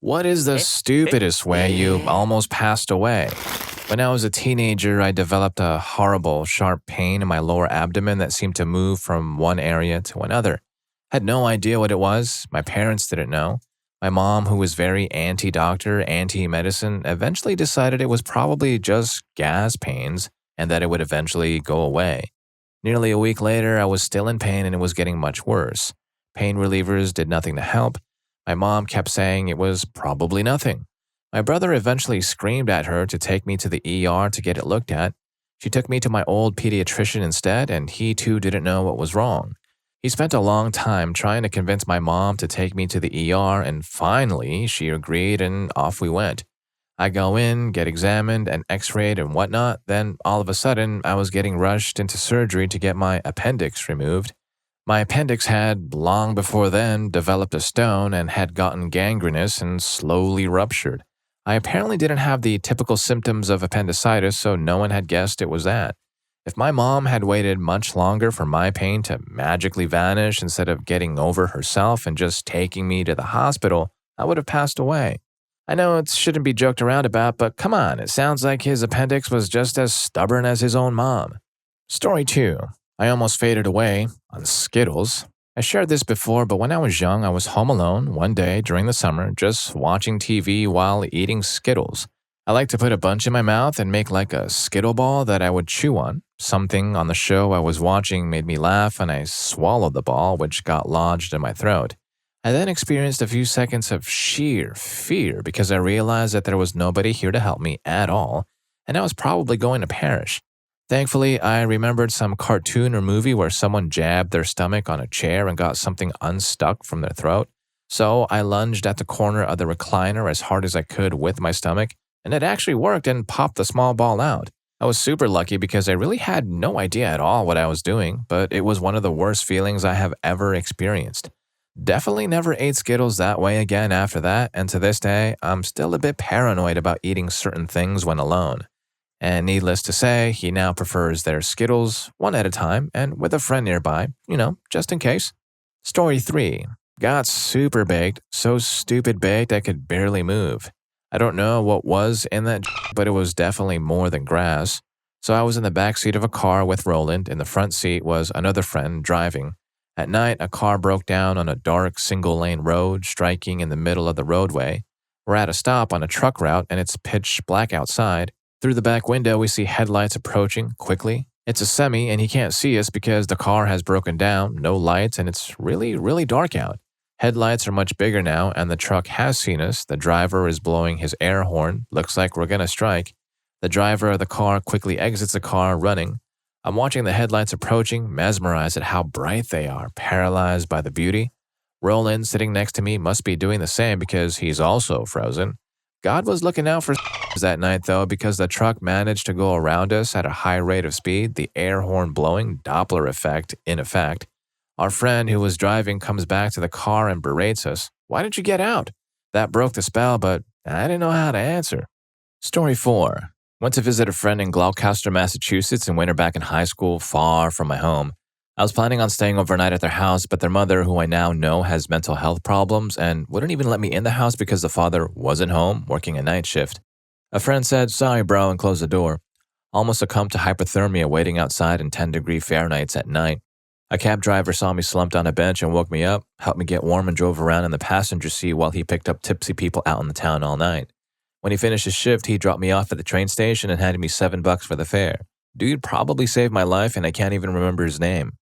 What is the stupidest way you almost passed away? When I was a teenager, I developed a horrible, sharp pain in my lower abdomen that seemed to move from one area to another. Had no idea what it was. My parents didn't know. My mom, who was very anti-doctor, anti-medicine, eventually decided it was probably just gas pains and that it would eventually go away. Nearly a week later, I was still in pain and it was getting much worse. Pain relievers did nothing to help. My mom kept saying it was probably nothing. My brother eventually screamed at her to take me to the ER to get it looked at. She took me to my old pediatrician instead, and he too didn't know what was wrong. He spent a long time trying to convince my mom to take me to the ER, and finally she agreed and off we went. I go in, get examined and x-rayed and whatnot, then all of a sudden I was getting rushed into surgery to get my appendix removed. My appendix had, long before then, developed a stone and had gotten gangrenous and slowly ruptured. I apparently didn't have the typical symptoms of appendicitis, so no one had guessed it was that. If my mom had waited much longer for my pain to magically vanish instead of getting over herself and just taking me to the hospital, I would have passed away. I know it shouldn't be joked around about, but come on, it sounds like his appendix was just as stubborn as his own mom. Story 2. I almost faded away on Skittles. I shared this before, but when I was young, I was home alone one day during the summer, just watching TV while eating Skittles. I like to put a bunch in my mouth and make like a Skittle ball that I would chew on. Something on the show I was watching made me laugh, and I swallowed the ball, which got lodged in my throat. I then experienced a few seconds of sheer fear because I realized that there was nobody here to help me at all, and I was probably going to perish. Thankfully, I remembered some cartoon or movie where someone jabbed their stomach on a chair and got something unstuck from their throat. So I lunged at the corner of the recliner as hard as I could with my stomach, and it actually worked and popped the small ball out. I was super lucky because I really had no idea at all what I was doing, but it was one of the worst feelings I have ever experienced. Definitely never ate Skittles that way again after that, and to this day, I'm still a bit paranoid about eating certain things when alone. And needless to say, he now prefers their Skittles one at a time and with a friend nearby, just in case. Story 3. Got super baked, so stupid baked I could barely move. I don't know what was in that, but it was definitely more than grass. So I was in the back seat of a car with Roland. In the front seat was another friend driving. At night, a car broke down on a dark single-lane road, striking in the middle of the roadway. We're at a stop on a truck route, and it's pitch black outside. Through the back window, we see headlights approaching quickly. It's a semi, and he can't see us because the car has broken down, no lights, and it's really, really dark out. Headlights are much bigger now, and the truck has seen us. The driver is blowing his air horn. Looks like we're gonna strike. The driver of the car quickly exits the car, running. I'm watching the headlights approaching, mesmerized at how bright they are, paralyzed by the beauty. Roland, sitting next to me, must be doing the same because he's also frozen. God was looking out for that night, though, because the truck managed to go around us at a high rate of speed, the air horn blowing, Doppler effect, in effect. Our friend who was driving comes back to the car and berates us. Why didn't you get out? That broke the spell, but I didn't know how to answer. Story 4. Went to visit a friend in Gloucester, Massachusetts, and winter back in high school, far from my home. I was planning on staying overnight at their house, but their mother, who I now know has mental health problems, and wouldn't even let me in the house because the father wasn't home, working a night shift. A friend said, "Sorry, bro," and closed the door. Almost succumbed to hypothermia waiting outside in 10-degree Fahrenheit at night. A cab driver saw me slumped on a bench and woke me up, helped me get warm, and drove around in the passenger seat while he picked up tipsy people out in the town all night. When he finished his shift, he dropped me off at the train station and handed me $7 for the fare. Dude probably saved my life, and I can't even remember his name.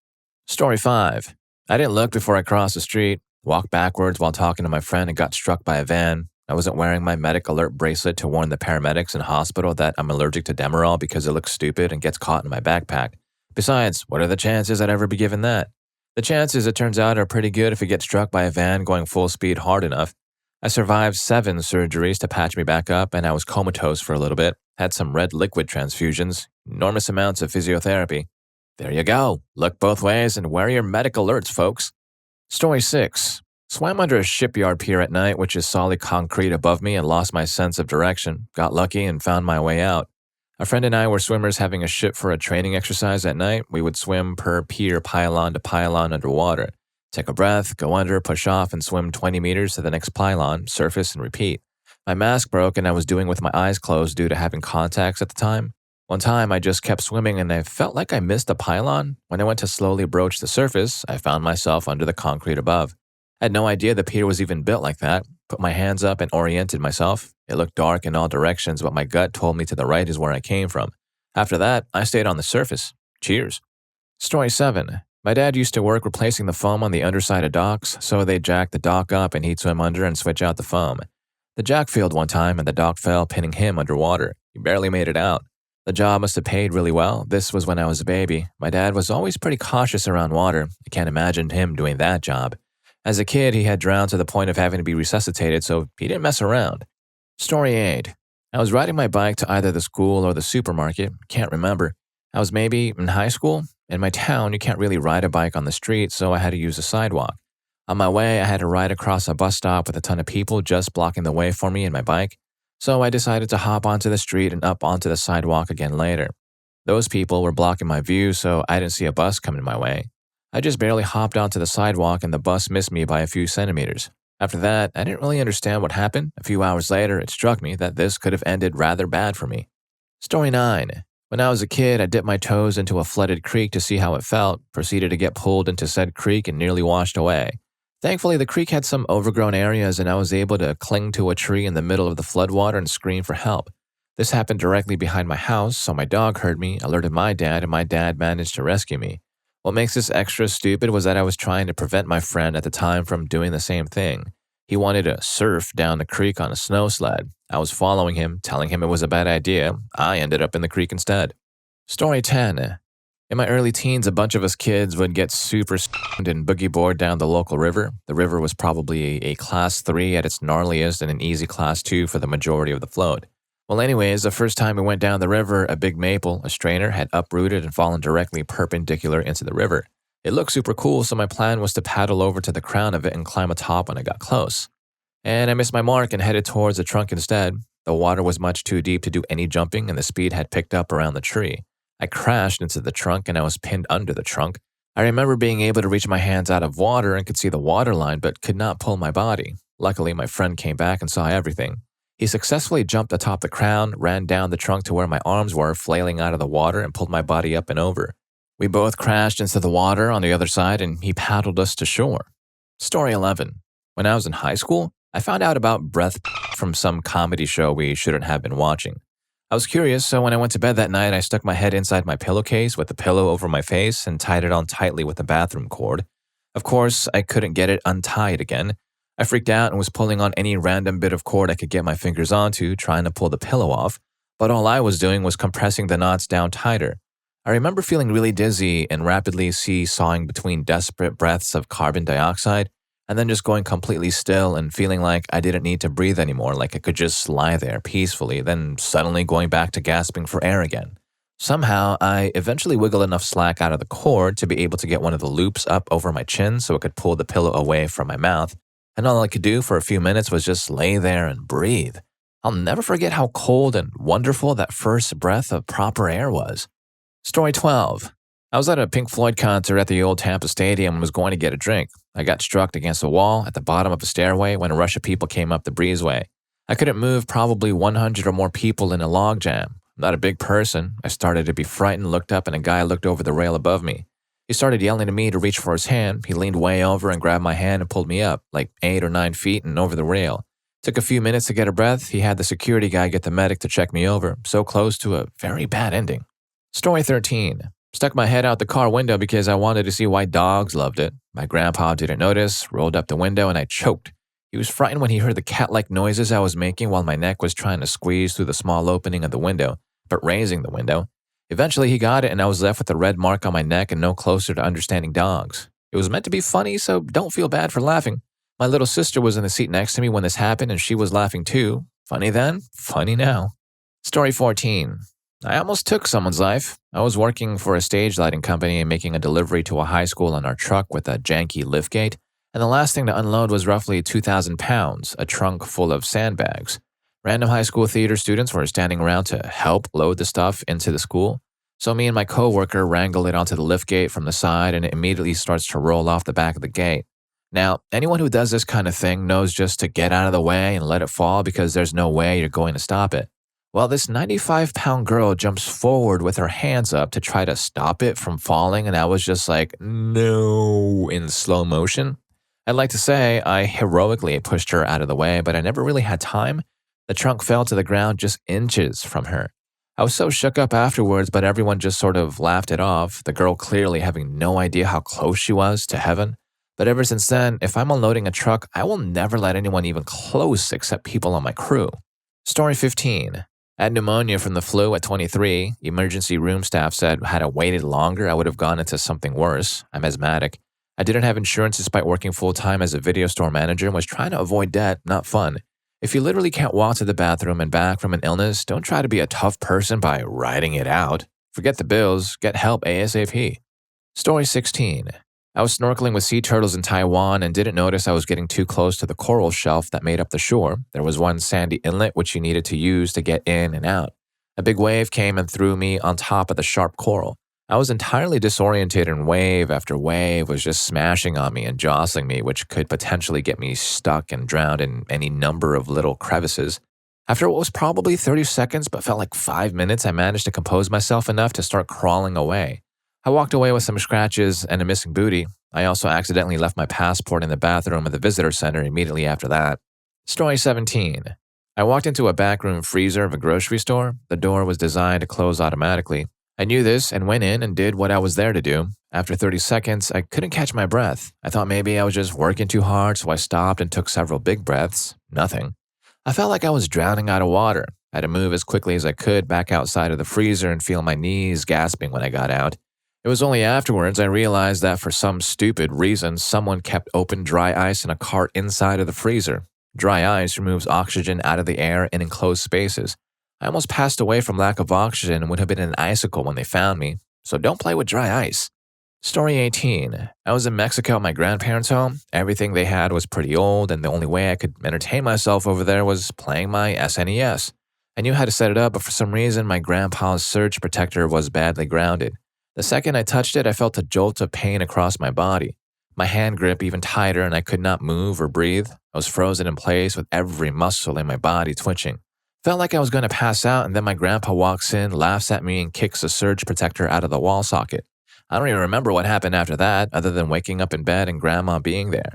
Story 5. I didn't look before I crossed the street, walked backwards while talking to my friend, and got struck by a van. I wasn't wearing my medic alert bracelet to warn the paramedics in hospital that I'm allergic to Demerol because it looks stupid and gets caught in my backpack. Besides, what are the chances I'd ever be given that? The chances, it turns out, are pretty good if you get struck by a van going full speed hard enough. I survived 7 surgeries to patch me back up, and I was comatose for a little bit, had some red liquid transfusions, enormous amounts of physiotherapy. There you go. Look both ways and wear your medic alerts, folks. Story 6. Swam under a shipyard pier at night, which is solid concrete above me, and lost my sense of direction. Got lucky and found my way out. A friend and I were swimmers having a ship for a training exercise at night. We would swim per pier pylon to pylon underwater. Take a breath, go under, push off, and swim 20 meters to the next pylon, surface, and repeat. My mask broke and I was doing with my eyes closed due to having contacts at the time. One time, I just kept swimming and I felt like I missed a pylon. When I went to slowly broach the surface, I found myself under the concrete above. I had no idea the pier was even built like that. Put my hands up and oriented myself. It looked dark in all directions, but my gut told me to the right is where I came from. After that, I stayed on the surface. Cheers. Story 7. My dad used to work replacing the foam on the underside of docks, so they'd jack the dock up and he'd swim under and switch out the foam. The jack failed one time and the dock fell, pinning him underwater. He barely made it out. The job must have paid really well. This was when I was a baby. My dad was always pretty cautious around water. I can't imagine him doing that job. As a kid, he had drowned to the point of having to be resuscitated, so he didn't mess around. Story 8. I was riding my bike to either the school or the supermarket. Can't remember. I was maybe in high school. In my town, you can't really ride a bike on the street, so I had to use a sidewalk. On my way, I had to ride across a bus stop with a ton of people just blocking the way for me and my bike. So I decided to hop onto the street and up onto the sidewalk again later. Those people were blocking my view, so I didn't see a bus coming my way. I just barely hopped onto the sidewalk and the bus missed me by a few centimeters. After that, I didn't really understand what happened. A few hours later, it struck me that this could have ended rather bad for me. Story 9. When I was a kid, I dipped my toes into a flooded creek to see how it felt, proceeded to get pulled into said creek and nearly washed away. Thankfully, the creek had some overgrown areas and I was able to cling to a tree in the middle of the floodwater and scream for help. This happened directly behind my house, so my dog heard me, alerted my dad, and my dad managed to rescue me. What makes this extra stupid was that I was trying to prevent my friend at the time from doing the same thing. He wanted to surf down the creek on a snow sled. I was following him, telling him it was a bad idea. I ended up in the creek instead. Story 10. In my early teens, a bunch of us kids would get super stoned and boogie board down the local river. The river was probably a class 3 at its gnarliest and an easy class 2 for the majority of the float. Well, anyways, the first time we went down the river, a big maple, a strainer, had uprooted and fallen directly perpendicular into the river. It looked super cool, so my plan was to paddle over to the crown of it and climb atop when I got close. And I missed my mark and headed towards the trunk instead. The water was much too deep to do any jumping and the speed had picked up around the tree. I crashed into the trunk and I was pinned under the trunk. I remember being able to reach my hands out of water and could see the water line but could not pull my body. Luckily, my friend came back and saw everything. He successfully jumped atop the crown, ran down the trunk to where my arms were, flailing out of the water and pulled my body up and over. We both crashed into the water on the other side and he paddled us to shore. Story 11. When I was in high school, I found out about breath from some comedy show we shouldn't have been watching. I was curious, so when I went to bed that night, I stuck my head inside my pillowcase with the pillow over my face and tied it on tightly with a bathroom cord. Of course, I couldn't get it untied again. I freaked out and was pulling on any random bit of cord I could get my fingers onto, trying to pull the pillow off, but all I was doing was compressing the knots down tighter. I remember feeling really dizzy and rapidly seesawing between desperate breaths of carbon dioxide and then just going completely still and feeling like I didn't need to breathe anymore, like I could just lie there peacefully, then suddenly going back to gasping for air again. Somehow, I eventually wiggled enough slack out of the cord to be able to get one of the loops up over my chin so it could pull the pillow away from my mouth, and all I could do for a few minutes was just lay there and breathe. I'll never forget how cold and wonderful that first breath of proper air was. Story 12. I was at a Pink Floyd concert at the old Tampa Stadium and was going to get a drink. I got struck against a wall at the bottom of a stairway when a rush of people came up the breezeway. I couldn't move probably 100 or more people in a logjam. I'm not a big person. I started to be frightened, looked up, and a guy looked over the rail above me. He started yelling at me to reach for his hand. He leaned way over and grabbed my hand and pulled me up, like 8 or 9 feet and over the rail. Took a few minutes to get a breath. He had the security guy get the medic to check me over. So close to a very bad ending. Story 13. Stuck my head out the car window because I wanted to see why dogs loved it. My grandpa didn't notice, rolled up the window, and I choked. He was frightened when he heard the cat-like noises I was making while my neck was trying to squeeze through the small opening of the window, but raising the window. Eventually, he got it, and I was left with a red mark on my neck and no closer to understanding dogs. It was meant to be funny, so don't feel bad for laughing. My little sister was in the seat next to me when this happened, and she was laughing too. Funny then, funny now. Story 14. I almost took someone's life. I was working for a stage lighting company and making a delivery to a high school on our truck with a janky liftgate, and the last thing to unload was roughly 2,000 pounds, a trunk full of sandbags. Random high school theater students were standing around to help load the stuff into the school. So me and my coworker wrangle it onto the liftgate from the side and it immediately starts to roll off the back of the gate. Now, anyone who does this kind of thing knows just to get out of the way and let it fall because there's no way you're going to stop it. Well, this 95-pound girl jumps forward with her hands up to try to stop it from falling, and I was just like, no, in slow motion. I'd like to say I heroically pushed her out of the way, but I never really had time. The trunk fell to the ground just inches from her. I was so shook up afterwards, but everyone just sort of laughed it off, the girl clearly having no idea how close she was to heaven. But ever since then, if I'm unloading a truck, I will never let anyone even close except people on my crew. Story 15. I had pneumonia from the flu at 23. Emergency room staff said had I waited longer, I would have gone into something worse. I'm asthmatic. I didn't have insurance despite working full-time as a video store manager and was trying to avoid debt, not fun. If you literally can't walk to the bathroom and back from an illness, don't try to be a tough person by riding it out. Forget the bills, get help ASAP. Story 16. I was snorkeling with sea turtles in Taiwan and didn't notice I was getting too close to the coral shelf that made up the shore. There was one sandy inlet which you needed to use to get in and out. A big wave came and threw me on top of the sharp coral. I was entirely disoriented and wave after wave was just smashing on me and jostling me, which could potentially get me stuck and drowned in any number of little crevices. After what was probably 30 seconds but felt like 5 minutes, I managed to compose myself enough to start crawling away. I walked away with some scratches and a missing booty. I also accidentally left my passport in the bathroom of the visitor center immediately after that. Story 17. I walked into a backroom freezer of a grocery store. The door was designed to close automatically. I knew this and went in and did what I was there to do. After 30 seconds, I couldn't catch my breath. I thought maybe I was just working too hard, so I stopped and took several big breaths. Nothing. I felt like I was drowning out of water. I had to move as quickly as I could back outside of the freezer and feel my knees gasping when I got out. It was only afterwards I realized that for some stupid reason, someone kept open dry ice in a cart inside of the freezer. Dry ice removes oxygen out of the air in enclosed spaces. I almost passed away from lack of oxygen and would have been an icicle when they found me, so don't play with dry ice. Story 18. I was in Mexico at my grandparents' home. Everything they had was pretty old, and the only way I could entertain myself over there was playing my SNES. I knew how to set it up, but for some reason, my grandpa's surge protector was badly grounded. The second I touched it, I felt a jolt of pain across my body. My hand grip even tighter, and I could not move or breathe. I was frozen in place with every muscle in my body twitching. Felt like I was going to pass out, and then my grandpa walks in, laughs at me, and kicks the surge protector out of the wall socket. I don't even remember what happened after that, other than waking up in bed and grandma being there.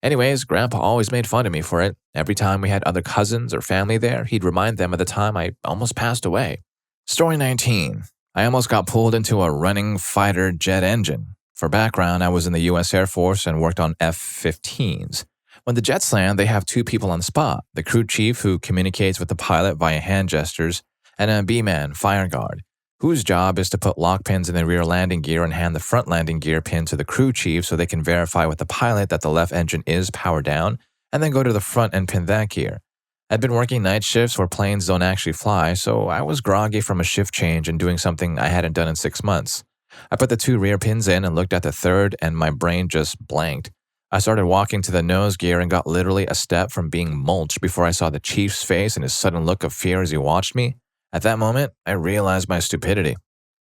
Anyways, grandpa always made fun of me for it. Every time we had other cousins or family there, he'd remind them of the time I almost passed away. Story 19. I almost got pulled into a running fighter jet engine. For background, I was in the U.S. Air Force and worked on F-15s. When the jets land, they have two people on spot, the crew chief who communicates with the pilot via hand gestures, and a B-man, fire guard, whose job is to put lock pins in the rear landing gear and hand the front landing gear pin to the crew chief so they can verify with the pilot that the left engine is powered down, and then go to the front and pin that gear. I'd been working night shifts where planes don't actually fly, so I was groggy from a shift change and doing something I hadn't done in 6 months. I put the two rear pins in and looked at the third, and my brain just blanked. I started walking to the nose gear and got literally a step from being mulched before I saw the chief's face and his sudden look of fear as he watched me. At that moment, I realized my stupidity.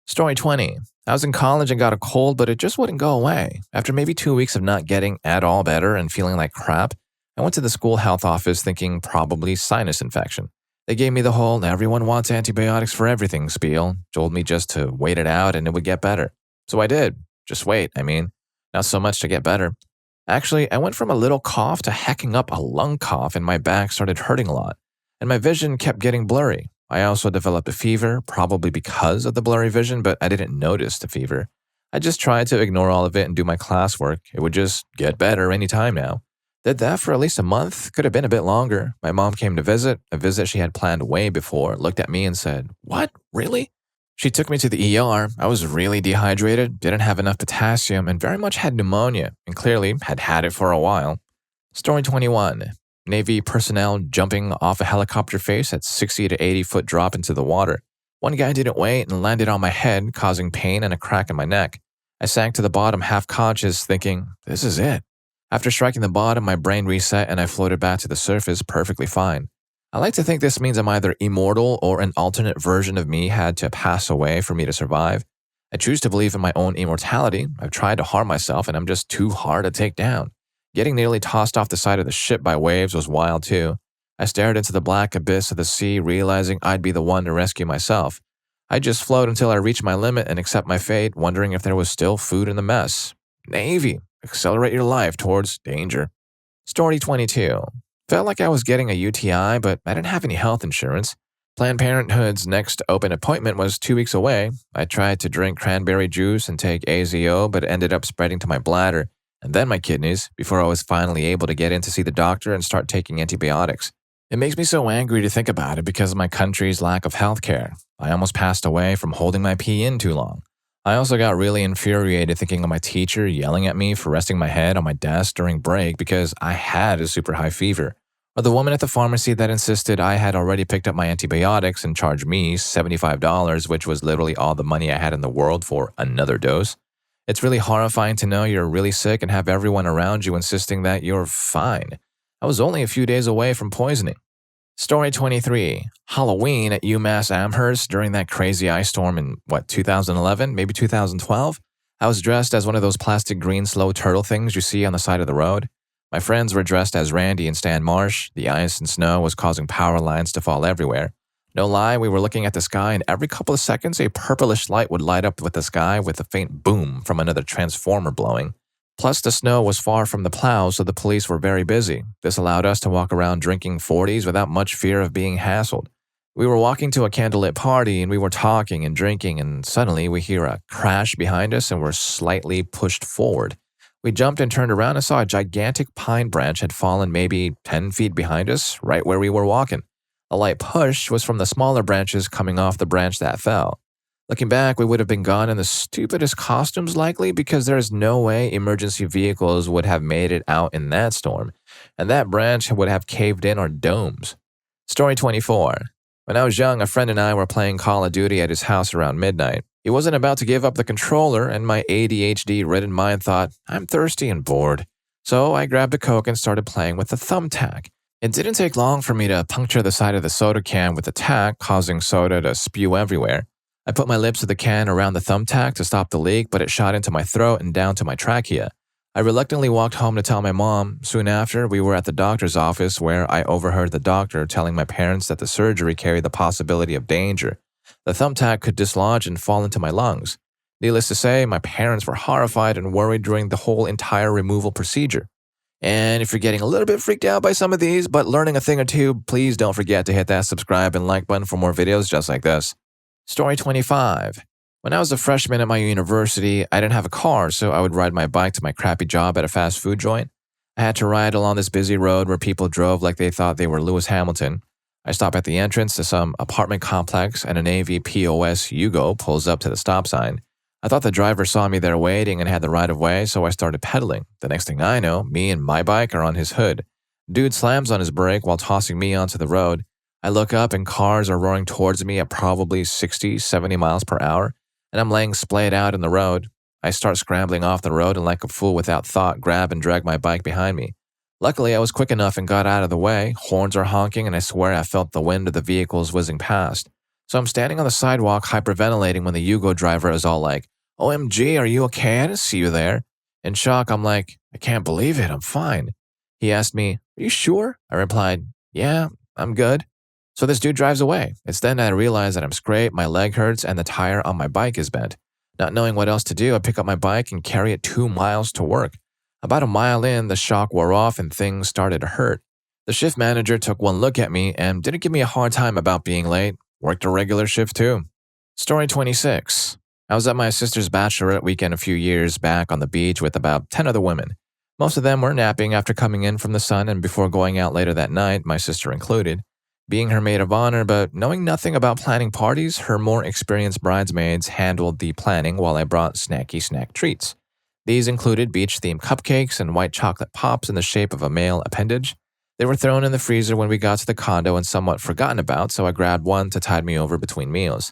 Story 20. I was in college and got a cold, but it just wouldn't go away. After maybe 2 weeks of not getting at all better and feeling like crap, I went to the school health office thinking probably sinus infection. They gave me the whole everyone wants antibiotics for everything spiel, told me just to wait it out and it would get better. So I did. Just wait, Not so much to get better. Actually, I went from a little cough to hacking up a lung cough and my back started hurting a lot. And my vision kept getting blurry. I also developed a fever, probably because of the blurry vision, but I didn't notice the fever. I just tried to ignore all of it and do my classwork. It would just get better any time now. Did that for at least a month, could have been a bit longer. My mom came to visit, a visit she had planned way before, looked at me and said, "What, really?" She took me to the ER. I was really dehydrated, didn't have enough potassium, and very much had pneumonia, and clearly had had it for a while. Story 21. Navy personnel jumping off a helicopter face at 60 to 80-foot drop into the water. One guy didn't wait and landed on my head, causing pain and a crack in my neck. I sank to the bottom half-conscious, thinking, this is it. After striking the bottom, my brain reset and I floated back to the surface perfectly fine. I like to think this means I'm either immortal or an alternate version of me had to pass away for me to survive. I choose to believe in my own immortality. I've tried to harm myself and I'm just too hard to take down. Getting nearly tossed off the side of the ship by waves was wild too. I stared into the black abyss of the sea, realizing I'd be the one to rescue myself. I'd just float until I reached my limit and accept my fate, wondering if there was still food in the mess. Navy, accelerate your life towards danger. Story 22. Felt like I was getting a UTI, but I didn't have any health insurance. Planned Parenthood's next open appointment was 2 weeks away. I tried to drink cranberry juice and take AZO, but it ended up spreading to my bladder and then my kidneys before I was finally able to get in to see the doctor and start taking antibiotics. It makes me so angry to think about it because of my country's lack of health care. I almost passed away from holding my pee in too long. I also got really infuriated thinking of my teacher yelling at me for resting my head on my desk during break because I had a super high fever, or the woman at the pharmacy that insisted I had already picked up my antibiotics and charged me $75, which was literally all the money I had in the world for another dose. It's really horrifying to know you're really sick and have everyone around you insisting that you're fine. I was only a few days away from poisoning. Story 23. Halloween at UMass Amherst during that crazy ice storm in, 2011, maybe 2012? I was dressed as one of those plastic green slow turtle things you see on the side of the road. My friends were dressed as Randy and Stan Marsh. The ice and snow was causing power lines to fall everywhere. No lie, we were looking at the sky, and every couple of seconds, a purplish light would light up with the sky with a faint boom from another transformer blowing. Plus, the snow was far from the plows, so the police were very busy. This allowed us to walk around drinking 40s without much fear of being hassled. We were walking to a candlelit party, and we were talking and drinking, and suddenly we hear a crash behind us and were slightly pushed forward. We jumped and turned around and saw a gigantic pine branch had fallen maybe 10 feet behind us, right where we were walking. A light push was from the smaller branches coming off the branch that fell. Looking back, we would have been gone in the stupidest costumes likely because there is no way emergency vehicles would have made it out in that storm, and that branch would have caved in our domes. Story 24. When I was young, a friend and I were playing Call of Duty at his house around midnight. He wasn't about to give up the controller, and my ADHD-ridden mind thought, I'm thirsty and bored. So I grabbed a Coke and started playing with the thumbtack. It didn't take long for me to puncture the side of the soda can with the tack, causing soda to spew everywhere. I put my lips to the can around the thumbtack to stop the leak, but it shot into my throat and down to my trachea. I reluctantly walked home to tell my mom. Soon after, we were at the doctor's office where I overheard the doctor telling my parents that the surgery carried the possibility of danger. The thumbtack could dislodge and fall into my lungs. Needless to say, my parents were horrified and worried during the whole entire removal procedure. And if you're getting a little bit freaked out by some of these, but learning a thing or two, please don't forget to hit that subscribe and like button for more videos just like this. Story 25. When I was a freshman at my university, I didn't have a car, so I would ride my bike to my crappy job at a fast food joint. I had to ride along this busy road where people drove like they thought they were Lewis Hamilton. I stop at the entrance to some apartment complex and a Navy POS Yugo pulls up to the stop sign. I thought the driver saw me there waiting and had the right of way, so I started pedaling. The next thing I know, me and my bike are on his hood. Dude slams on his brake while tossing me onto the road. I look up and cars are roaring towards me at probably 60, 70 miles per hour, and I'm laying splayed out in the road. I start scrambling off the road and like a fool without thought, grab and drag my bike behind me. Luckily, I was quick enough and got out of the way. Horns are honking and I swear I felt the wind of the vehicles whizzing past. So I'm standing on the sidewalk hyperventilating when the Yugo driver is all like, OMG, are you okay? I didn't see you there. In shock, I'm like, I can't believe it, I'm fine. He asked me, are you sure? I replied, yeah, I'm good. So this dude drives away. It's then I realize that I'm scraped, my leg hurts, and the tire on my bike is bent. Not knowing what else to do, I pick up my bike and carry it 2 miles to work. About a mile in, the shock wore off and things started to hurt. The shift manager took one look at me and didn't give me a hard time about being late. Worked a regular shift too. Story 26. I was at my sister's bachelorette weekend a few years back on the beach with about 10 other women. Most of them were napping after coming in from the sun and before going out later that night, my sister included. Being her maid of honor, but knowing nothing about planning parties, her more experienced bridesmaids handled the planning while I brought snacky snack treats. These included beach-themed cupcakes and white chocolate pops in the shape of a male appendage. They were thrown in the freezer when we got to the condo and somewhat forgotten about, so I grabbed one to tide me over between meals.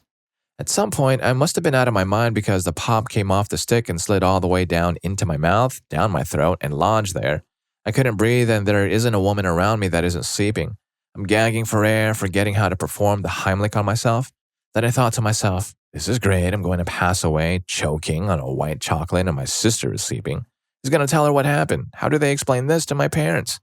At some point, I must have been out of my mind because the pop came off the stick and slid all the way down into my mouth, down my throat, and lodged there. I couldn't breathe and there isn't a woman around me that isn't sleeping. I'm gagging for air, forgetting how to perform the Heimlich on myself. Then I thought to myself, this is great. I'm going to pass away, choking on a white chocolate, and my sister is sleeping. Who's going to tell her what happened? How do they explain this to my parents?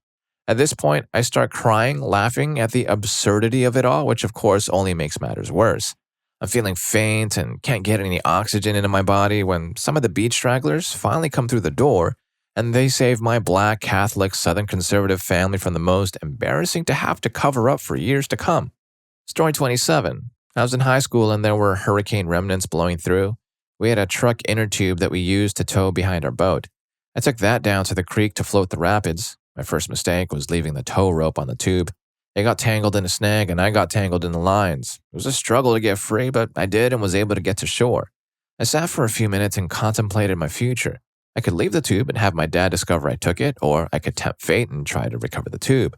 At this point, I start crying, laughing at the absurdity of it all, which of course only makes matters worse. I'm feeling faint and can't get any oxygen into my body when some of the beach stragglers finally come through the door, and they save my black, Catholic, Southern conservative family from the most embarrassing to have to cover up for years to come. Story 27. I was in high school and there were hurricane remnants blowing through. We had a truck inner tube that we used to tow behind our boat. I took that down to the creek to float the rapids. My first mistake was leaving the tow rope on the tube. It got tangled in a snag and I got tangled in the lines. It was a struggle to get free, but I did and was able to get to shore. I sat for a few minutes and contemplated my future. I could leave the tube and have my dad discover I took it, or I could tempt fate and try to recover the tube.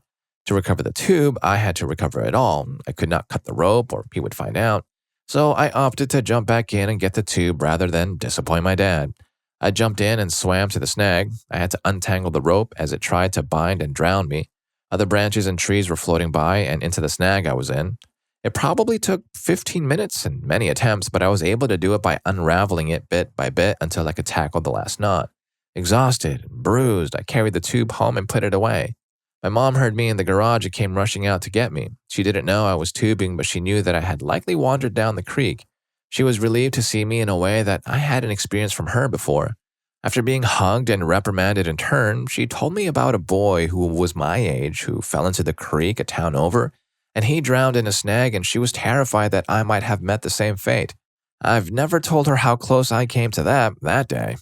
To recover the tube, I had to recover it all. I could not cut the rope or he would find out. So I opted to jump back in and get the tube rather than disappoint my dad. I jumped in and swam to the snag. I had to untangle the rope as it tried to bind and drown me. Other branches and trees were floating by and into the snag I was in. It probably took 15 minutes and many attempts, but I was able to do it by unraveling it bit by bit until I could tackle the last knot. Exhausted and bruised, I carried the tube home and put it away. My mom heard me in the garage and came rushing out to get me. She didn't know I was tubing, but she knew that I had likely wandered down the creek. She was relieved to see me in a way that I hadn't experienced from her before. After being hugged and reprimanded in turn, she told me about a boy who was my age who fell into the creek a town over, and he drowned in a snag, and she was terrified that I might have met the same fate. I've never told her how close I came to that day.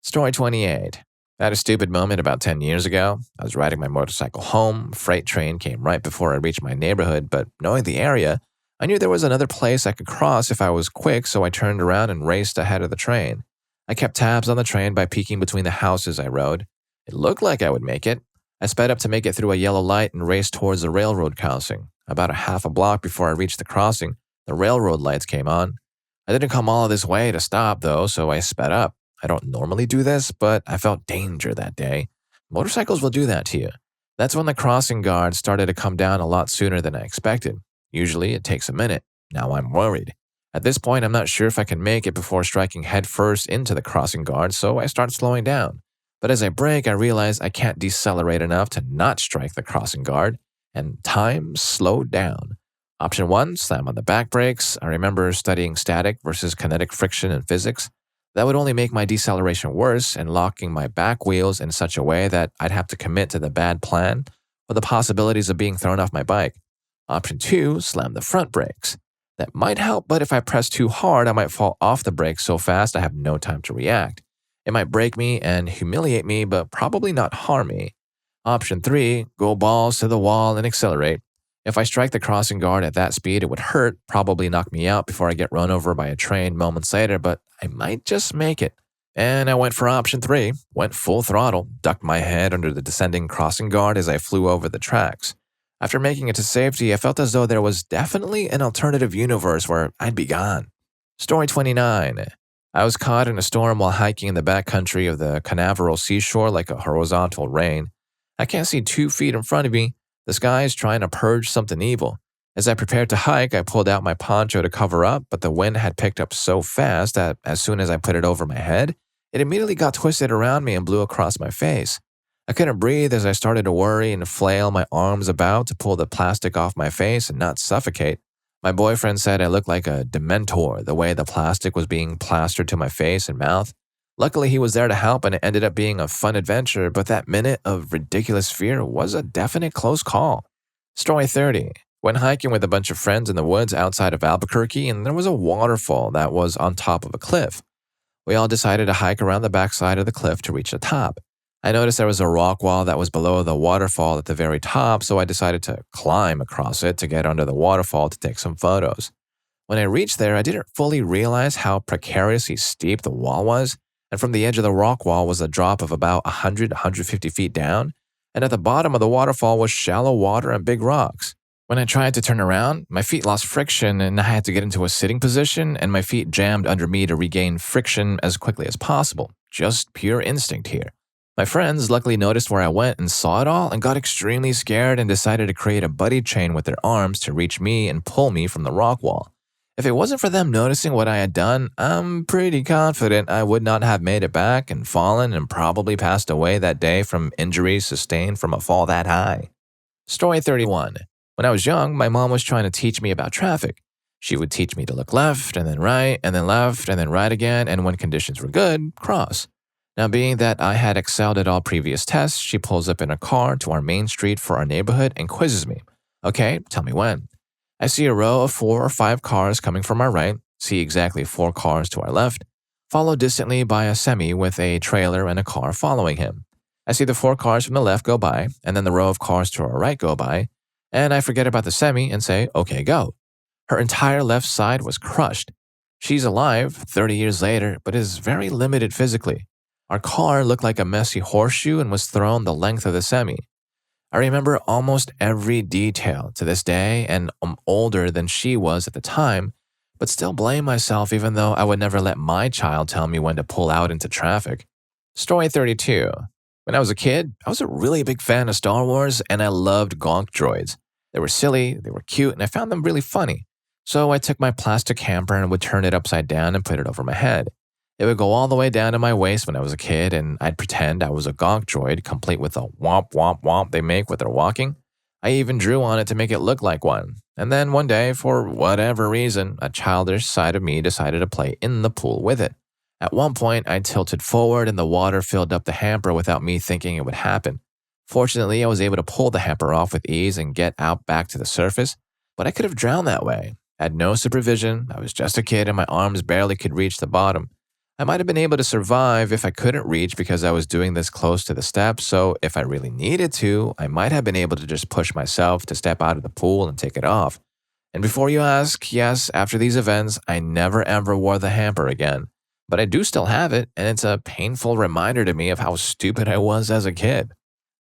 Story 28. I had a stupid moment about 10 years ago. I was riding my motorcycle home. A freight train came right before I reached my neighborhood, but knowing the area, I knew there was another place I could cross if I was quick, so I turned around and raced ahead of the train. I kept tabs on the train by peeking between the houses I rode. It looked like I would make it. I sped up to make it through a yellow light and raced towards the railroad crossing. About a half a block before I reached the crossing, the railroad lights came on. I didn't come all this way to stop, though, so I sped up. I don't normally do this, but I felt danger that day. Motorcycles will do that to you. That's when the crossing guard started to come down a lot sooner than I expected. Usually, it takes a minute. Now I'm worried. At this point, I'm not sure if I can make it before striking headfirst into the crossing guard, so I start slowing down. But as I brake, I realize I can't decelerate enough to not strike the crossing guard, and time slowed down. Option 1, slam on the back brakes. I remember studying static versus kinetic friction in physics. That would only make my deceleration worse and locking my back wheels in such a way that I'd have to commit to the bad plan or the possibilities of being thrown off my bike. Option 2, slam the front brakes. That might help, but if I press too hard, I might fall off the brakes so fast I have no time to react. It might break me and humiliate me, but probably not harm me. Option 3, go balls to the wall and accelerate. If I strike the crossing guard at that speed, it would hurt, probably knock me out before I get run over by a train moments later, but I might just make it. And I went for option 3, went full throttle, ducked my head under the descending crossing guard as I flew over the tracks. After making it to safety, I felt as though there was definitely an alternative universe where I'd be gone. Story 29. I was caught in a storm while hiking in the backcountry of the Canaveral seashore like a horizontal rain. I can't see 2 feet in front of me. The sky is trying to purge something evil. As I prepared to hike, I pulled out my poncho to cover up, but the wind had picked up so fast that as soon as I put it over my head, it immediately got twisted around me and blew across my face. I couldn't breathe as I started to worry and flail my arms about to pull the plastic off my face and not suffocate. My boyfriend said I looked like a dementor the way the plastic was being plastered to my face and mouth. Luckily, he was there to help and it ended up being a fun adventure, but that minute of ridiculous fear was a definite close call. Story 30. Went hiking with a bunch of friends in the woods outside of Albuquerque, and there was a waterfall that was on top of a cliff. We all decided to hike around the backside of the cliff to reach the top. I noticed there was a rock wall that was below the waterfall at the very top, so I decided to climb across it to get under the waterfall to take some photos. When I reached there, I didn't fully realize how precariously steep the wall was, and from the edge of the rock wall was a drop of about 150 feet down, and at the bottom of the waterfall was shallow water and big rocks. When I tried to turn around, my feet lost friction and I had to get into a sitting position, and my feet jammed under me to regain friction as quickly as possible. Just pure instinct here. My friends luckily noticed where I went and saw it all and got extremely scared and decided to create a buddy chain with their arms to reach me and pull me from the rock wall. If it wasn't for them noticing what I had done, I'm pretty confident I would not have made it back and fallen and probably passed away that day from injuries sustained from a fall that high. Story 31. When I was young, my mom was trying to teach me about traffic. She would teach me to look left and then right and then left and then right again, and when conditions were good, cross. Now, being that I had excelled at all previous tests, she pulls up in a car to our main street for our neighborhood and quizzes me. Okay, tell me when. I see a row of 4 or 5 cars coming from our right, see exactly 4 cars to our left, followed distantly by a semi with a trailer and a car following him. I see the 4 cars from the left go by, and then the row of cars to our right go by, and I forget about the semi and say, okay, go. Her entire left side was crushed. She's alive 30 years later, but is very limited physically. Our car looked like a messy horseshoe and was thrown the length of the semi. I remember almost every detail to this day, and I'm older than she was at the time, but still blame myself even though I would never let my child tell me when to pull out into traffic. Story 32. When I was a kid, I was a really big fan of Star Wars, and I loved gonk droids. They were silly, they were cute, and I found them really funny. So I took my plastic hamper and would turn it upside down and put it over my head. It would go all the way down to my waist when I was a kid, and I'd pretend I was a gonk droid, complete with the womp womp womp they make with their walking. I even drew on it to make it look like one. And then one day, for whatever reason, a childish side of me decided to play in the pool with it. At one point, I tilted forward and the water filled up the hamper without me thinking it would happen. Fortunately, I was able to pull the hamper off with ease and get out back to the surface, but I could have drowned that way. I had no supervision, I was just a kid and my arms barely could reach the bottom. I might have been able to survive if I couldn't reach because I was doing this close to the steps, so if I really needed to, I might have been able to just push myself to step out of the pool and take it off. And before you ask, yes, after these events, I never ever wore the hamper again. But I do still have it, and it's a painful reminder to me of how stupid I was as a kid.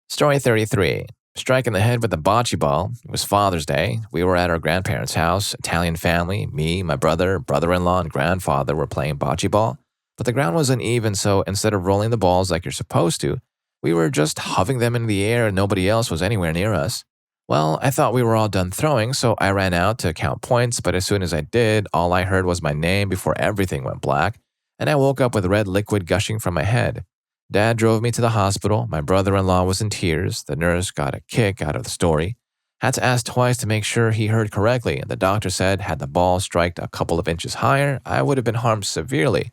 Story 33. Strike in the head with a bocce ball. It was Father's Day. We were at our grandparents' house, Italian family, me, my brother, brother-in-law, and grandfather were playing bocce ball. But the ground was uneven, so instead of rolling the balls like you're supposed to, we were just hoving them in the air and nobody else was anywhere near us. Well, I thought we were all done throwing, so I ran out to count points, but as soon as I did, all I heard was my name before everything went black, and I woke up with red liquid gushing from my head. Dad drove me to the hospital, my brother-in-law was in tears, the nurse got a kick out of the story, had to ask twice to make sure he heard correctly, and the doctor said had the ball striked a couple of inches higher, I would have been harmed severely.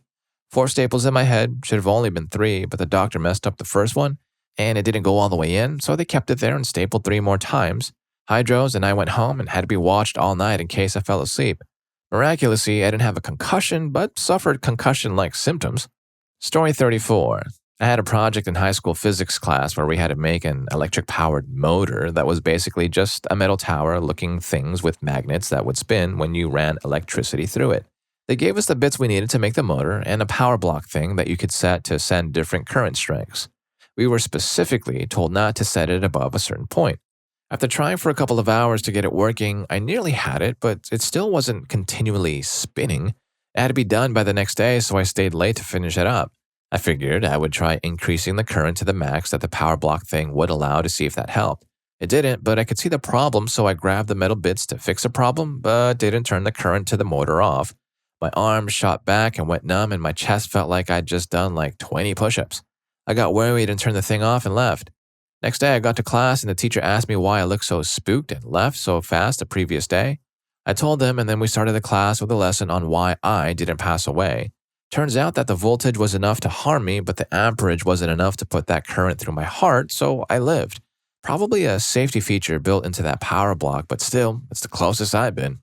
4 staples in my head, should have only been 3, but the doctor messed up the first one, and it didn't go all the way in, so they kept it there and stapled 3 more times. Hydros, and I went home and had to be watched all night in case I fell asleep. Miraculously, I didn't have a concussion, but suffered concussion-like symptoms. Story 34. I had a project in high school physics class where we had to make an electric-powered motor that was basically just a metal tower-looking things with magnets that would spin when you ran electricity through it. They gave us the bits we needed to make the motor and a power block thing that you could set to send different current strengths. We were specifically told not to set it above a certain point. After trying for a couple of hours to get it working, I nearly had it, but it still wasn't continually spinning. It had to be done by the next day, so I stayed late to finish it up. I figured I would try increasing the current to the max that the power block thing would allow to see if that helped. It didn't, but I could see the problem, so I grabbed the metal bits to fix a problem, but didn't turn the current to the motor off. My arms shot back and went numb, and my chest felt like I'd just done like 20 push-ups. I got worried and turned the thing off and left. Next day, I got to class, and the teacher asked me why I looked so spooked and left so fast the previous day. I told them, and then we started the class with a lesson on why I didn't pass away. Turns out that the voltage was enough to harm me, but the amperage wasn't enough to put that current through my heart, so I lived. Probably a safety feature built into that power block, but still, it's the closest I've been.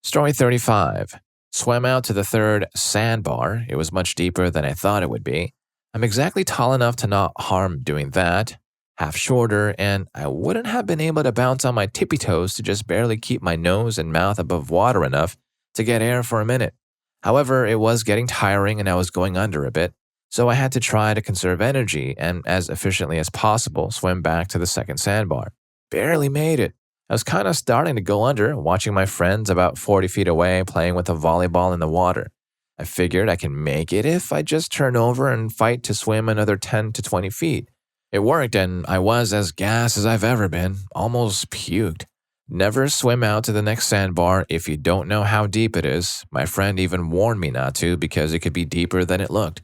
Story 35. Swam out to the 3rd sandbar. It was much deeper than I thought it would be. I'm exactly tall enough to not harm doing that, half shorter, and I wouldn't have been able to bounce on my tippy toes to just barely keep my nose and mouth above water enough to get air for a minute. However, it was getting tiring and I was going under a bit, so I had to try to conserve energy and, as efficiently as possible, swim back to the 2nd sandbar. Barely made it. I was kind of starting to go under, watching my friends about 40 feet away playing with a volleyball in the water. I figured I can make it if I just turn over and fight to swim another 10 to 20 feet. It worked, and I was as gassed as I've ever been, almost puked. Never swim out to the next sandbar if you don't know how deep it is. My friend even warned me not to because it could be deeper than it looked.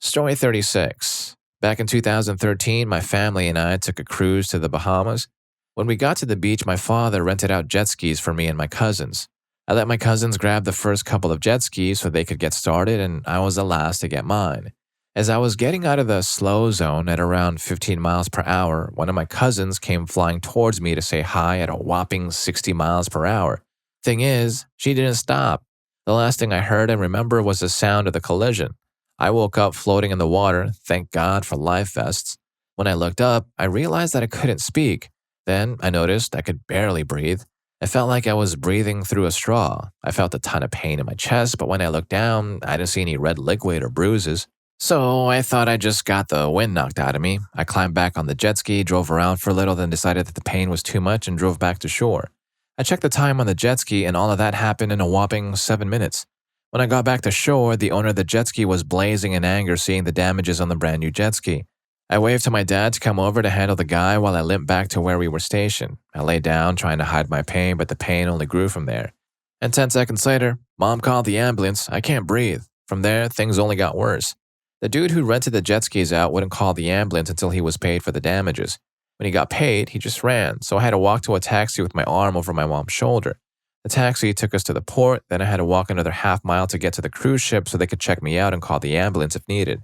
Story 36. Back in 2013, my family and I took a cruise to the Bahamas. When we got to the beach, my father rented out jet skis for me and my cousins. I let my cousins grab the first couple of jet skis so they could get started, and I was the last to get mine. As I was getting out of the slow zone at around 15 miles per hour, one of my cousins came flying towards me to say hi at a whopping 60 miles per hour. Thing is, she didn't stop. The last thing I heard and remember was the sound of the collision. I woke up floating in the water, thank God for life vests. When I looked up, I realized that I couldn't speak. Then I noticed I could barely breathe. It felt like I was breathing through a straw. I felt a ton of pain in my chest, but when I looked down, I didn't see any red liquid or bruises. So I thought I just got the wind knocked out of me. I climbed back on the jet ski, drove around for a little, then decided that the pain was too much and drove back to shore. I checked the time on the jet ski, and all of that happened in a whopping 7 minutes. When I got back to shore, the owner of the jet ski was blazing in anger seeing the damages on the brand new jet ski. I waved to my dad to come over to handle the guy while I limped back to where we were stationed. I lay down trying to hide my pain, but the pain only grew from there. And 10 seconds later, Mom called the ambulance. I can't breathe. From there, things only got worse. The dude who rented the jet skis out wouldn't call the ambulance until he was paid for the damages. When he got paid, he just ran, so I had to walk to a taxi with my arm over my mom's shoulder. The taxi took us to the port, then I had to walk another half-mile to get to the cruise ship so they could check me out and call the ambulance if needed.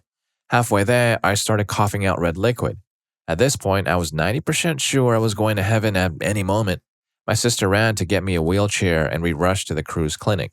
Halfway there, I started coughing out red liquid. At this point, I was 90% sure I was going to heaven at any moment. My sister ran to get me a wheelchair and we rushed to the cruise clinic.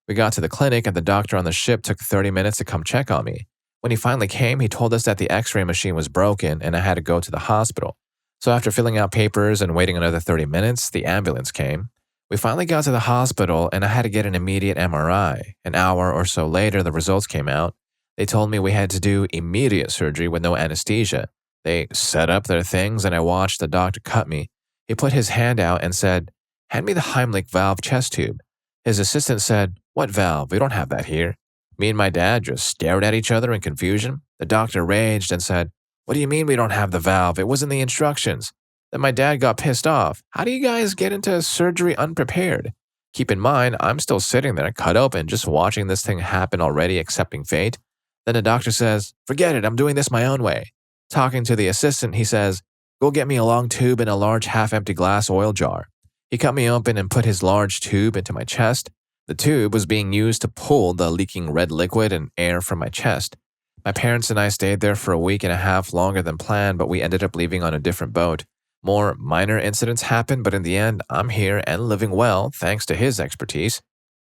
We got to the clinic and the doctor on the ship took 30 minutes to come check on me. When he finally came, he told us that the x-ray machine was broken and I had to go to the hospital. So after filling out papers and waiting another 30 minutes, the ambulance came. We finally got to the hospital and I had to get an immediate MRI. An hour or so later, the results came out. They told me we had to do immediate surgery with no anesthesia. They set up their things and I watched the doctor cut me. He put his hand out and said, "Hand me the Heimlich valve chest tube." His assistant said, "What valve? We don't have that here." Me and my dad just stared at each other in confusion. The doctor raged and said, "What do you mean we don't have the valve? It was in the instructions." Then my dad got pissed off. "How do you guys get into surgery unprepared?" Keep in mind, I'm still sitting there cut open, just watching this thing happen already, accepting fate. Then the doctor says, "Forget it, I'm doing this my own way." Talking to the assistant, he says, "Go get me a long tube and a large half-empty glass oil jar." He cut me open and put his large tube into my chest. The tube was being used to pull the leaking red liquid and air from my chest. My parents and I stayed there for a week and a half longer than planned, but we ended up leaving on a different boat. More minor incidents happened, but in the end, I'm here and living well thanks to his expertise.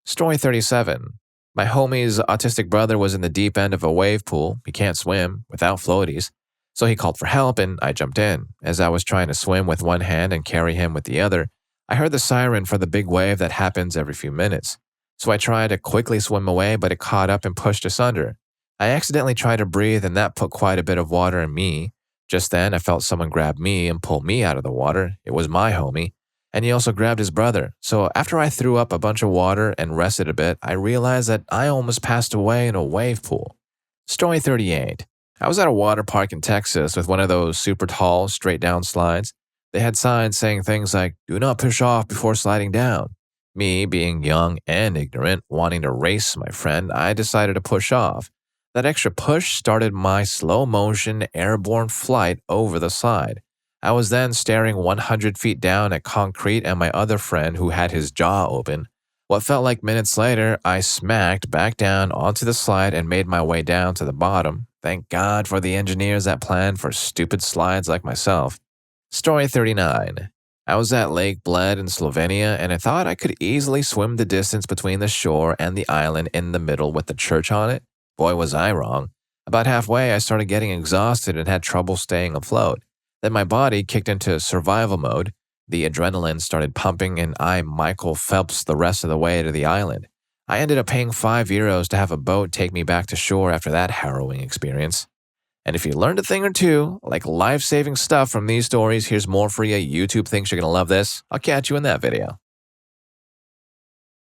Story 37. My homie's autistic brother was in the deep end of a wave pool. He can't swim without floaties. So he called for help and I jumped in. As I was trying to swim with one hand and carry him with the other, I heard the siren for the big wave that happens every few minutes. So I tried to quickly swim away, but it caught up and pushed us under. I accidentally tried to breathe and that put quite a bit of water in me. Just then, I felt someone grab me and pull me out of the water. It was my homie. And he also grabbed his brother. So after I threw up a bunch of water and rested a bit, I realized that I almost passed away in a wave pool. Story 38. I was at a water park in Texas with one of those super tall, straight down slides. They had signs saying things like, "Do not push off before sliding down." Me, being young and ignorant, wanting to race my friend, I decided to push off. That extra push started my slow-motion, airborne flight over the slide. I was then staring 100 feet down at concrete and my other friend who had his jaw open. What felt like minutes later, I smacked back down onto the slide and made my way down to the bottom. Thank God for the engineers that planned for stupid slides like myself. Story 39. I was at Lake Bled in Slovenia and I thought I could easily swim the distance between the shore and the island in the middle with the church on it. Boy, was I wrong. About halfway, I started getting exhausted and had trouble staying afloat. Then my body kicked into survival mode. The adrenaline started pumping and I Michael Phelps the rest of the way to the island. I ended up paying €5 to have a boat take me back to shore after that harrowing experience. And if you learned a thing or two, like life-saving stuff from these stories, here's more for you. YouTube thinks you're going to love this. I'll catch you in that video.